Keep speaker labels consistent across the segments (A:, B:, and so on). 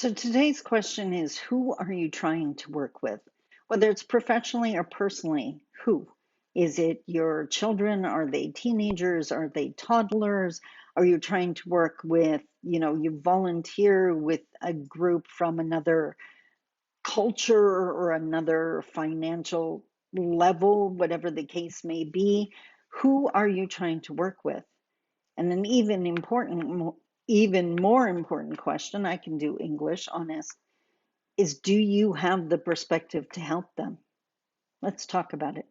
A: So today's question is, who are you trying to work with? Whether it's professionally or personally, who? Is it your children? Are they teenagers? Are they toddlers? Are you trying to work with, you volunteer with a group from another culture or another financial level, whatever the case may be? Who are you trying to work with? And an even more important question, I can do English, honest, is do you have the perspective to help them? Let's talk about it.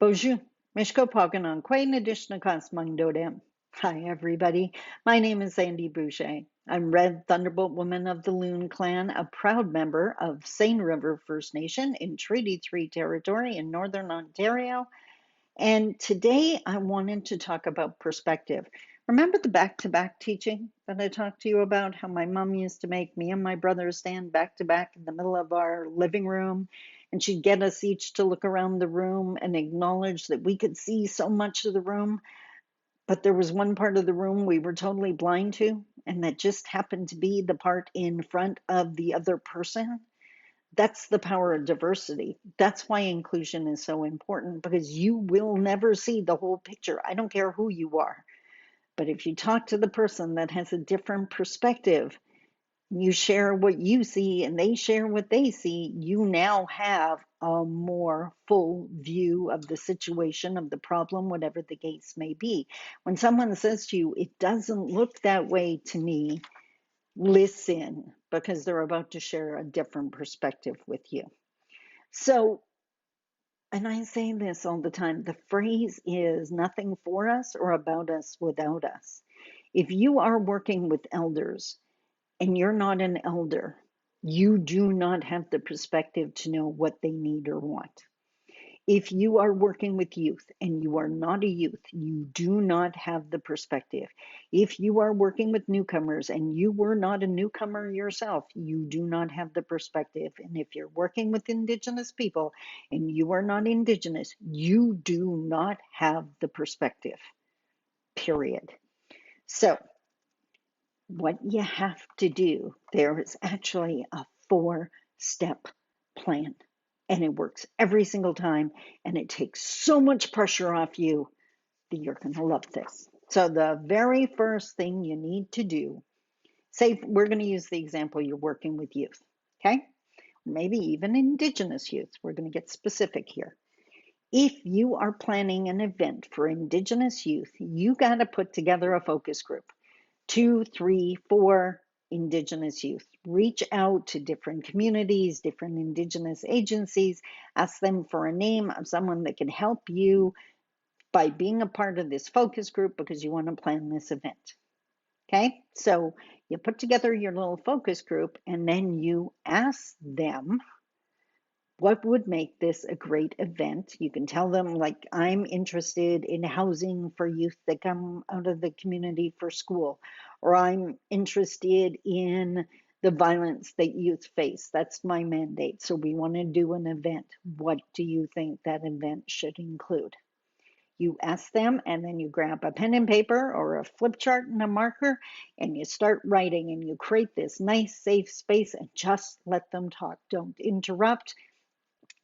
A: Bonjour. Mishko Poganon, Quain Additional Cosmondodem. Hi, everybody. My name is Sandy Boucher. I'm Red Thunderbolt Woman of the Loon Clan, a proud member of Seine River First Nation in Treaty 3 territory in Northern Ontario. And today I wanted to talk about perspective. Remember the back to back teaching that I talked to you about? How my mom used to make me and my brother stand back to back in the middle of our living room, and she'd get us each to look around the room and acknowledge that we could see so much of the room, but there was one part of the room we were totally blind to, and that just happened to be the part in front of the other person. That's the power of diversity. That's why inclusion is so important, because you will never see the whole picture. I don't care who you are. But if you talk to the person that has a different perspective, you share what you see and they share what they see, you now have a more full view of the situation, of the problem, whatever the case may be. When someone says to you, it doesn't look that way to me, listen, because they're about to share a different perspective with you. So, and I say this all the time, the phrase is nothing for us or about us without us. If you are working with elders and you're not an elder, you do not have the perspective to know what they need or want. If you are working with youth and you are not a youth, you do not have the perspective. If you are working with newcomers and you were not a newcomer yourself, you do not have the perspective. And if you're working with Indigenous people and you are not Indigenous, you do not have the perspective, period. So, what you have to do, there is actually a 4-step plan. And it works every single time. And it takes so much pressure off you that you're going to love this. So, the very first thing you need to do, say we're going to use the example you're working with youth, okay? Maybe even Indigenous youth. We're going to get specific here. If you are planning an event for Indigenous youth, you got to put together a focus group. 2, 3, 4 Indigenous youth. Reach out to different communities, different Indigenous agencies, ask them for a name of someone that can help you by being a part of this focus group because you want to plan this event. Okay, so you put together your little focus group and then you ask them what would make this a great event. You can tell them, like, I'm interested in housing for youth that come out of the community for school, or I'm interested in the violence that youth face. That's my mandate. So we want to do an event. What do you think that event should include? You ask them, and then you grab a pen and paper or a flip chart and a marker, and you start writing, and you create this nice, safe space and just let them talk. Don't interrupt,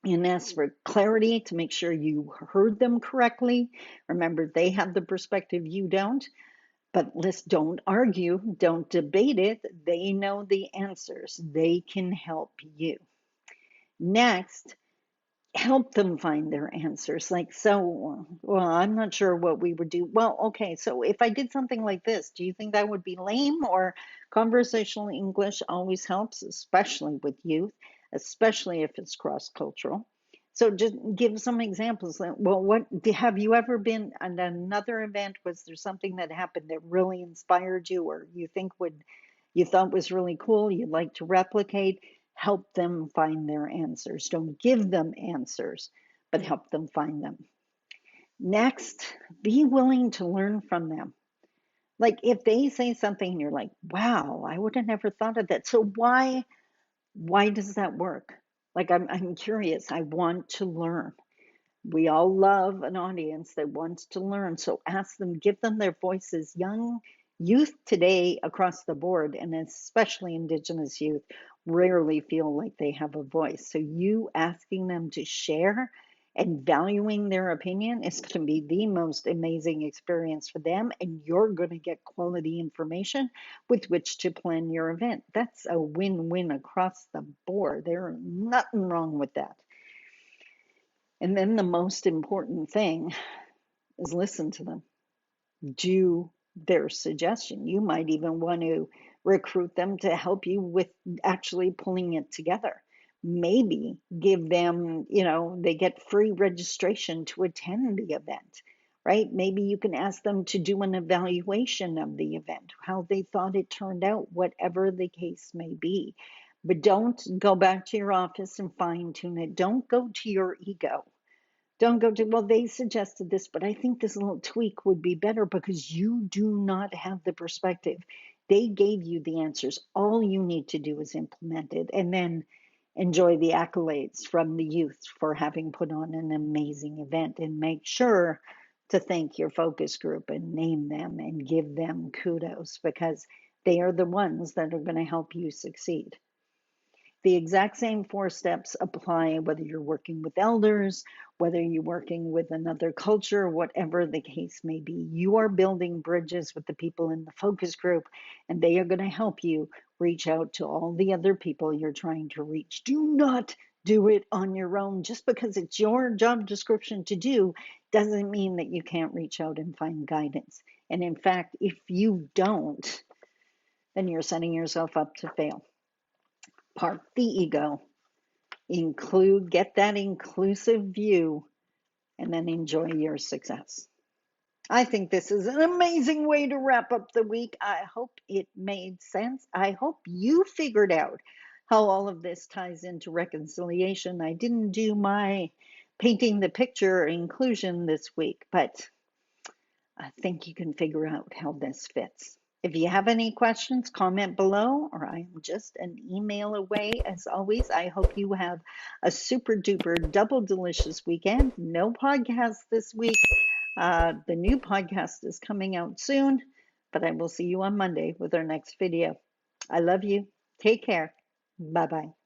A: and ask for clarity to make sure you heard them correctly. Remember, they have the perspective, you don't. But let's don't argue, don't debate it. They know the answers. They can help you. Next, help them find their answers. Like, so, well, I'm not sure what we would do. Well, okay, so if I did something like this, do you think that would be lame? Or conversational English always helps, especially with youth, especially if it's cross-cultural. So just give some examples. Well, what have you ever been at another event? Was there something that happened that really inspired you or you think would, you thought was really cool, you'd like to replicate, help them find their answers. Don't give them answers, but help them find them. Next, be willing to learn from them. Like if they say something and you're like, wow, I would have never thought of that. So why does that work? Like I'm curious. I want to learn. We all love an audience that wants to learn. So ask them, give them their voices. Young youth today across the board, and especially Indigenous youth, rarely feel like they have a voice. So you asking them to share and valuing their opinion is going to be the most amazing experience for them. And you're going to get quality information with which to plan your event. That's a win-win across the board. There's nothing wrong with that. And then the most important thing is listen to them, do their suggestion. You might even want to recruit them to help you with actually pulling it together. Maybe give them, they get free registration to attend the event, right? Maybe you can ask them to do an evaluation of the event, how they thought it turned out, whatever the case may be. But don't go back to your office and fine tune it. Don't go to your ego. Don't go to, well, they suggested this, but I think this little tweak would be better, because you do not have the perspective. They gave you the answers. All you need to do is implement it and then enjoy the accolades from the youth for having put on an amazing event, and make sure to thank your focus group and name them and give them kudos, because they are the ones that are going to help you succeed. The exact same 4 steps apply whether you're working with elders, whether you're working with another culture, whatever the case may be. You are building bridges with the people in the focus group, and they are going to help you reach out to all the other people you're trying to reach. Do not do it on your own. Just because it's your job description to do doesn't mean that you can't reach out and find guidance. And in fact, if you don't, then you're setting yourself up to fail. Park the ego, get that inclusive view, and then enjoy your success. I think this is an amazing way to wrap up the week. I hope it made sense. I hope you figured out how all of this ties into reconciliation. I didn't do my painting the picture inclusion this week, but I think you can figure out how this fits. If you have any questions, comment below, or I am just an email away. As always, I hope you have a super duper double delicious weekend. No podcast this week. The new podcast is coming out soon, but I will see you on Monday with our next video. I love you. Take care. Bye-bye.